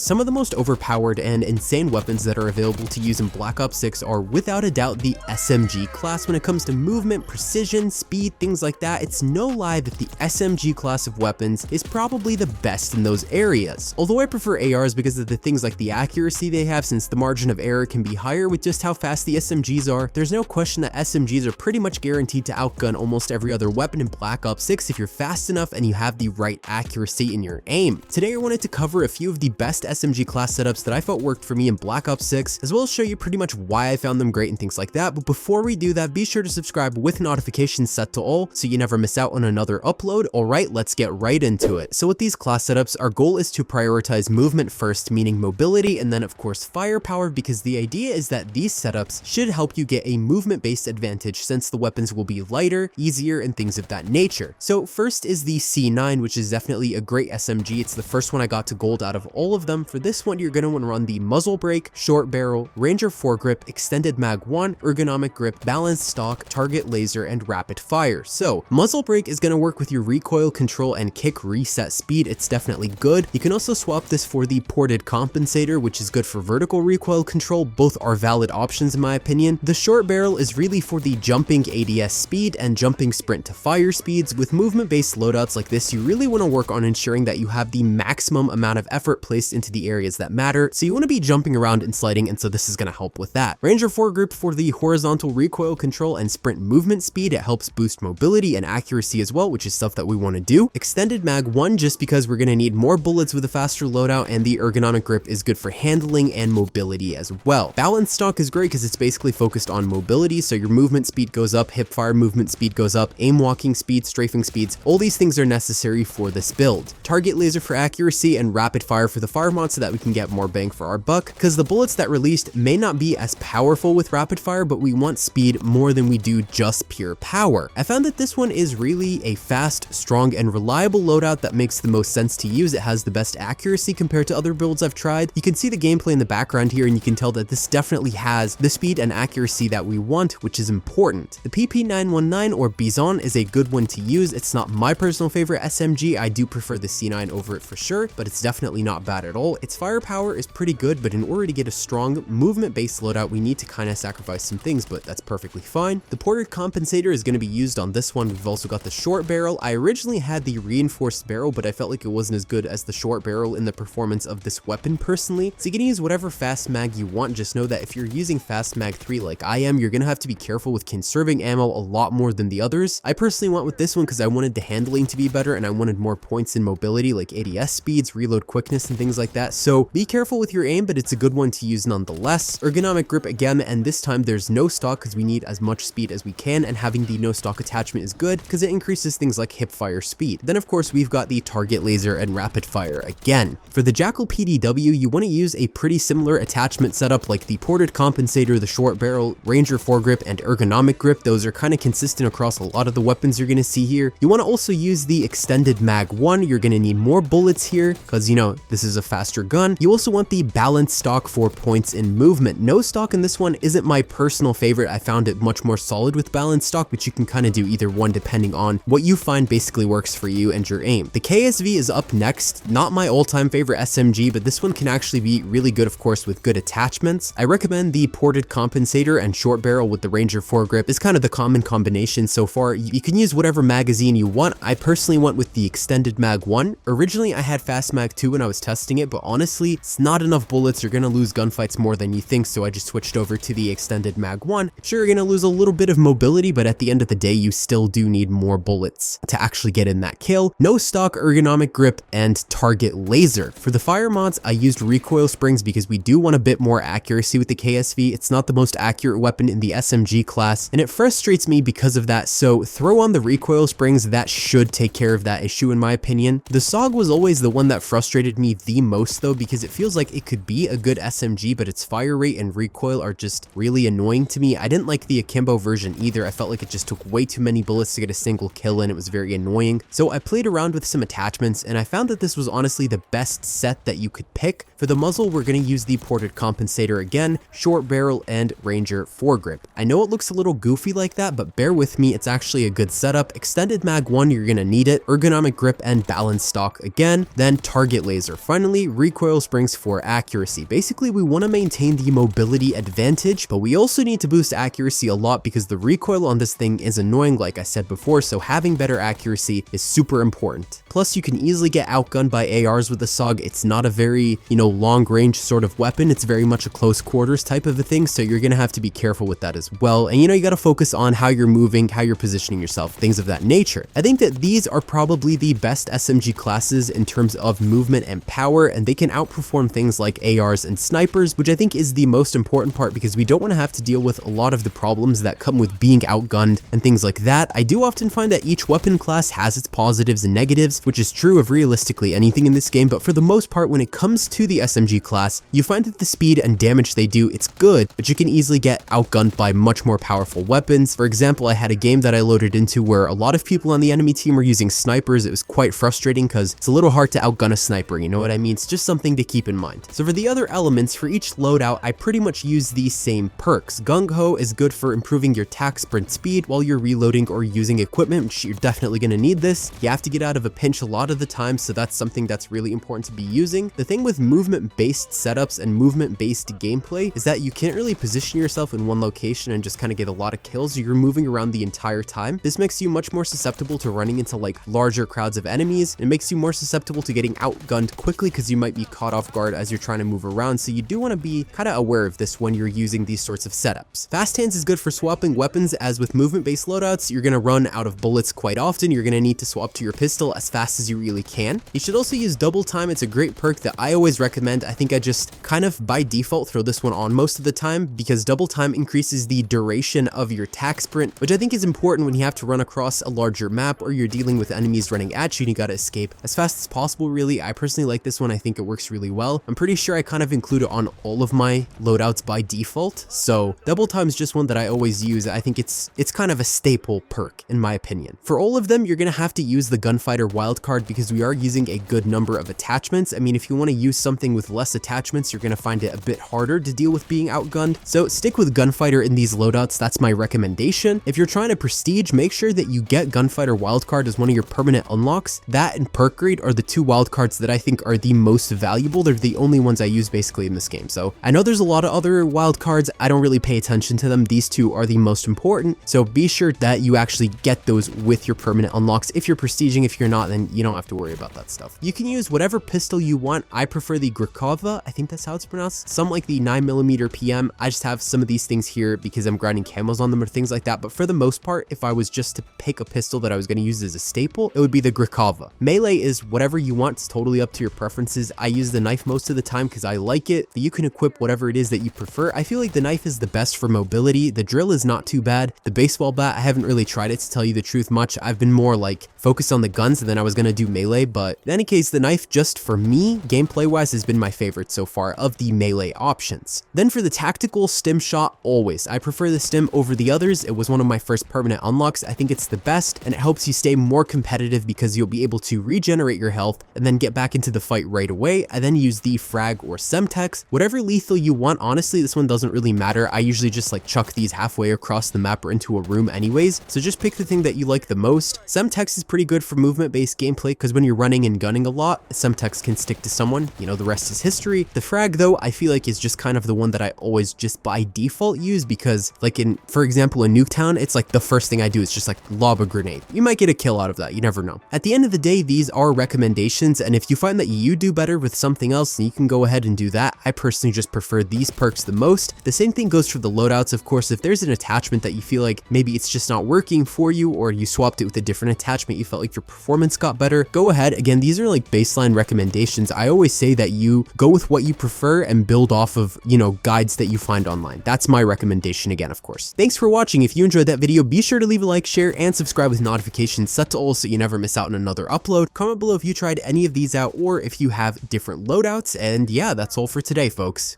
Some of the most overpowered and insane weapons that are available to use in Black Ops 6 are without a doubt the SMG class. When it comes to movement, precision, speed, things like that, it's no lie that the SMG class of weapons is probably the best in those areas. Although I prefer ARs because of the things like the accuracy they have, since the margin of error can be higher with just how fast the SMGs are, there's no question that SMGs are pretty much guaranteed to outgun almost every other weapon in Black Ops 6 if you're fast enough and you have the right accuracy in your aim. Today I wanted to cover a few of the best SMG class setups that I felt worked for me in Black Ops 6, as well as show you pretty much why I found them great and things like that. But before we do that, be sure to subscribe with notifications set to all so you never miss out on another upload. Alright, let's get right into it. So with these class setups, our goal is to prioritize movement first, meaning mobility, and then of course firepower, because the idea is that these setups should help you get a movement based advantage since the weapons will be lighter, easier, and things of that nature. So first is the C9, which is definitely a great SMG. It's the first one I got to gold out of all of them. For this one, you're going to want to run the muzzle brake, short barrel, ranger foregrip, extended mag 1, ergonomic grip, balanced stock, target laser, and rapid fire. So muzzle brake is going to work with your recoil control and kick reset speed. It's definitely good. You can also swap this for the ported compensator, which is good for vertical recoil control. Both are valid options in my opinion. The short barrel is really for the jumping ADS speed and jumping sprint to fire speeds. With movement based loadouts like this, you really want to work on ensuring that you have the maximum amount of effort placed into the areas that matter. So you want to be jumping around and sliding, and so this is going to help with that. Ranger foregrip for the horizontal recoil control and sprint movement speed. It helps boost mobility and accuracy as well, which is stuff that we want to do. Extended mag 1 just because we're going to need more bullets with a faster loadout, and the ergonomic grip is good for handling and mobility as well. Balanced stock is great because it's basically focused on mobility, so your movement speed goes up, hip fire movement speed goes up, aim walking speed, strafing speeds, all these things are necessary for this build. Target laser for accuracy and rapid fire for the fire mod so that we can get more bang for our buck, because the bullets that released may not be as powerful with rapid fire, but we want speed more than we do just pure power. I found that this one is really a fast, strong, and reliable loadout that makes the most sense to use. It has the best accuracy compared to other builds I've tried. You can see the gameplay in the background here, and you can tell that this definitely has the speed and accuracy that we want, which is important. The PP919 or Bison is a good one to use. It's not my personal favorite SMG. I do prefer the C9 over it for sure, but it's definitely not bad at all. Its firepower is pretty good, but in order to get a strong movement-based loadout, we need to kind of sacrifice some things, but that's perfectly fine. The ported compensator is going to be used on this one. We've also got the short barrel. I originally had the reinforced barrel, but I felt like it wasn't as good as the short barrel in the performance of this weapon personally. So you can use whatever fast mag you want. Just know that if you're using fast mag 3 like I am, you're going to have to be careful with conserving ammo a lot more than the others. I personally went with this one because I wanted the handling to be better and I wanted more points in mobility like ADS speeds, reload quickness, and things like that. So be careful with your aim, but it's a good one to use nonetheless. Ergonomic grip again, and this time there's no stock because we need as much speed as we can, and having the no stock attachment is good because it increases things like hip fire speed. Then of course we've got the target laser and rapid fire again. For the Jackal PDW, you want to use a pretty similar attachment setup like the ported compensator, the short barrel, ranger foregrip, and ergonomic grip. Those are kind of consistent across a lot of the weapons you're going to see here. You want to also use the extended mag 1. You're going to need more bullets here because, you know, this is a faster gun. You also want the balanced stock for points in movement. No stock in this one isn't my personal favorite. I found it much more solid with balanced stock, but you can kind of do either one depending on what you find basically works for you and your aim. The KSV is up next. Not my all-time favorite SMG, but this one can actually be really good, of course, with good attachments. I recommend the ported compensator and short barrel with the ranger foregrip is kind of the common combination so far. You can use whatever magazine you want. I personally went with the extended mag 1. Originally I had fast mag 2 when I was testing it, but honestly it's not enough bullets. You're gonna lose gunfights more than you think, so I just switched over to the extended mag 1. Sure, you're gonna lose a little bit of mobility, but at the end of the day you still do need more bullets to actually get in that kill. No stock, ergonomic grip, and target laser. For the fire mods, I used recoil springs because we do want a bit more accuracy with the KSV. It's not the most accurate weapon in the SMG class, and it frustrates me because of that, so throw on the recoil springs. That should take care of that issue in my opinion. The SAUG was always the one that frustrated me the most though, because it feels like it could be a good SMG, but its fire rate and recoil are just really annoying to me. I didn't like the akimbo version either. I felt like it just took way too many bullets to get a single kill and it was very annoying. So I played around with some attachments and I found that this was honestly the best set that you could pick. For the muzzle, we're going to use the ported compensator again, short barrel, and ranger foregrip. I know it looks a little goofy like that, but bear with me, it's actually a good setup. Extended mag 1, you're going to need it, ergonomic grip and balanced stock again, then target laser. Finally, recoil springs for accuracy. Basically, we want to maintain the mobility advantage, but we also need to boost accuracy a lot because the recoil on this thing is annoying, like I said before, so having better accuracy is super important. Plus, you can easily get outgunned by ARs with the SAUG. It's not a very, long range sort of weapon. It's very much a close quarters type of a thing, so you're gonna have to be careful with that as well. And you gotta focus on how you're moving, how you're positioning yourself, things of that nature. I think that these are probably the best SMG classes in terms of movement and power, and they can outperform things like ARs and snipers, which I think is the most important part because we don't want to have to deal with a lot of the problems that come with being outgunned and things like that. I do often find that each weapon class has its positives and negatives, which is true of realistically anything in this game, but for the most part, when it comes to the SMG class, you find that the speed and damage they do, it's good, but you can easily get outgunned by much more powerful weapons. For example, I had a game that I loaded into where a lot of people on the enemy team were using snipers. It was quite frustrating because it's a little hard to outgun a sniper, you know what I mean? It's just something to keep in mind. So for the other elements, for each loadout, I pretty much use these same perks. Gung Ho is good for improving your tac sprint speed while you're reloading or using equipment, which you're definitely going to need this. You have to get out of a pinch a lot of the time, so that's something that's really important to be using. The thing with movement-based setups and movement-based gameplay is that you can't really position yourself in one location and just kind of get a lot of kills. You're moving around the entire time. This makes you much more susceptible to running into like larger crowds of enemies. It makes you more susceptible to getting outgunned quickly because you might be caught off guard as you're trying to move around. So you do want to be kind of aware of this when you're using these sorts of setups. Fast hands is good for swapping weapons, as with movement-based loadouts, you're going to run out of bullets quite often. You're going to need to swap to your pistol as fast as you really can. You should also use double time. It's a great perk that I always recommend. I think I just kind of by default throw this one on most of the time because double time increases the duration of your tac sprint, which I think is important when you have to run across a larger map or you're dealing with enemies running at you and you gotta escape as fast as possible. Really, I personally like this one. I think it works really well. I'm pretty sure I kind of include it on all of my loadouts by default, so double time is just one that I always use. I think it's kind of a staple perk in my opinion. For all of them, you're gonna have to use the gunfighter wildcard because we are using a good number of attachments. I mean, if you want to use something with less attachments, you're gonna find it a bit harder to deal with being outgunned, so stick with gunfighter in these loadouts. That's my recommendation. If you're trying to prestige, make sure that you get gunfighter wildcard as one of your permanent unlocks. That and perk grade are the two wildcards that I think are the most valuable. They're the only ones I use basically in this game. So I know there's a lot of other wildcards. I don't really pay attention to them. These two are the most important. So be sure that you actually get those with your permanent unlocks. If you're prestiging, if you're not, then you don't have to worry about that stuff. You can use whatever pistol you want. I prefer the Grakova. I think that's how it's pronounced. Some like the 9mm PM. I just have some of these things here because I'm grinding camos on them or things like that. But for the most part, if I was just to pick a pistol that I was going to use as a staple, it would be the Grakova. Melee is whatever you want. It's totally up to your preferences. I use the knife most of the time because I like it. You can equip whatever it is that you prefer. I feel like the knife is the best for mobility. The drill is not too bad. The baseball bat, I haven't really tried it to tell you the truth much. I've been more like focused on the guns and then I was going to do melee. But in any case, the knife just for me, gameplay wise, has been my favorite so far of the melee options. Then for the tactical stim shot, always. I prefer the stim over the others. It was one of my first permanent unlocks. I think it's the best and it helps you stay more competitive because you'll be able to regenerate your health and then get back into the fight right away. I then use the frag or semtex, whatever lethal you want. Honestly, this one doesn't really matter. I usually just like chuck these halfway across the map or into a room anyways. So just pick the thing that you like the most. Semtex is pretty good for movement based gameplay because when you're running and gunning a lot, semtex can stick to someone, the rest is history. The frag though, I feel like is just kind of the one that I always just by default use because like for example, in Nuketown, it's like the first thing I do is just like lob a grenade. You might get a kill out of that. You never know. At the end of the day, these are recommendations. And if you find that you do better with something else, then you can go ahead and do that. I personally just prefer these perks the most. The same thing goes for the loadouts. Of course, if there's an attachment that you feel like maybe it's just not working for you or you swapped it with a different attachment, you felt like your performance got better, go ahead. Again, these are like baseline recommendations. I always say that you go with what you prefer and build off of, guides that you find online. That's my recommendation again, of course. Thanks for watching. If you enjoyed that video, be sure to leave a like, share, and subscribe with notifications set to all so you never miss out on another upload. Comment below if you tried any of these out or if you have different loadouts. And yeah, that's all for today, folks.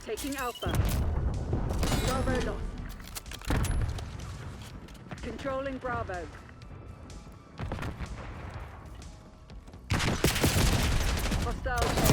Taking Alpha. Bravo lost. Controlling Bravo. Hostile.